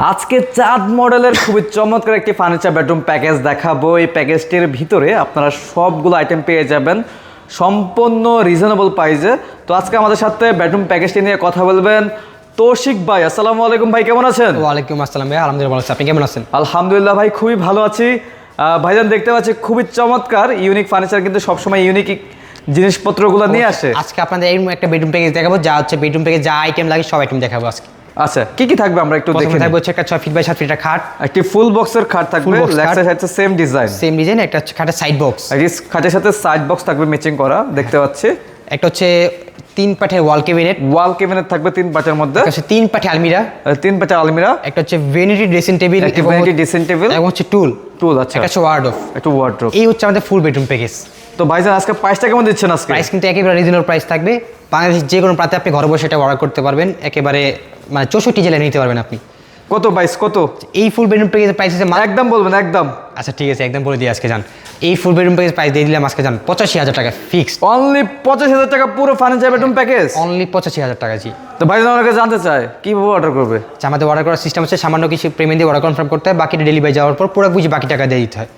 আজকে চাঁদ মডেলের খুবই চমৎকার একটি ফার্নিচার বেডরুম প্যাকেজ দেখাবো। এই প্যাকেজটির ভিতরে আপনারা সবগুলো আইটেম পেয়ে যাবেন সম্পূর্ণ রিজনেবল প্রাইসে। তো আজকে আমাদের সাথে বেডরুম প্যাকেজটি নিয়ে কথা বলবেন তৌশিক ভাই। আসসালামু আলাইকুম ভাই, কেমন আছেন? ওয়ালাইকুম আসসালাম ভাই, আলহামদুলিল্লাহ ভালো আছি। আপনি কেমন আছেন? আলহামদুলিল্লাহ ভাই, খুবই ভালো আছি। ভাইজান দেখতে পাচ্ছি খুবই চমৎকার ইউনিক ফার্নিচার, কিন্তু সবসময় ইউনিক জিনিসপত্রগুলো নিয়ে আসে। আজকে আপনাদের এরকম একটা বেডরুম প্যাকেজ দেখাবো, যা হচ্ছে বেডরুম প্যাকেজ যা আইটেম লাগে সব আইটেম দেখাবো আজকে। আচ্ছা, কি কি থাকবে আমরা একটু দেখে থাকবে হচ্ছে একটা 6 ফিট বাই 7 ফিট খাট, একটি ফুল বক্সের খাট থাকবে, লেগ সাইড হচ্ছে সেম ডিজাইন, একটা হচ্ছে খাটের সাইড বক্স, খাটের সাথে সাইড বক্স থাকবে ম্যাচিং করা, দেখতে পাচ্ছি। একটা হচ্ছে 3 পাটের ওয়াল ক্যাবিনেট থাকবে 3 পাটের মধ্যে, একটা হচ্ছে 3 পাটে আলমিরা, 3 পাটের আলমিরা, একটা হচ্ছে ভ্যানিটি ড্রেসিং টেবিল, এবং হচ্ছে টুল। আচ্ছা, একটা হচ্ছে ওয়ার্ডরোব। এই হচ্ছে আমাদের ফুল বেডরুম প্যাকেজ। তো ভাইজান আজকে প্রাইসটা কেমন দিচ্ছেন? আজকে প্রাইস কিন্তু একেবারে রিজনেবল প্রাইস থাকবে। বাংলাদেশ যে কোনো প্রান্তে আপনি ঘরে বসে এটা অর্ডার করতে পারবেন, একেবারে মানে 64 জেলায় নিতে পারবেন আপনি। কত প্রাইস? কত এই ফুল বেডরুম প্যাকেজের প্রাইস আছে একদম বলবেন একদম। আচ্ছা ঠিক আছে, একদম বলে দিয়ে আজকে যান। এই ফুল বেডরুম প্যাকেজ প্রাইস দিয়ে দিলাম আজকে যান 85,000 টাকা ফিক্সড। অনলি 85,000 টাকা পুরো ফার্নিচার বেডরুম প্যাকেজ, অনলি 85,000 টাকা। জি। তো ভাইজান আমাকে জানতে চায় কিভাবে অর্ডার করবে? আমাদের অর্ডার করার সিস্টেম হচ্ছে সামান্য কিছু পেমেন্ট দিয়ে অর্ডার কনফার্ম করতে হয়, বাকিটা ডেলিভারি যাওয়ার পর পুরো বুঝি বাকি টাকা দিয়ে দিতে হয়।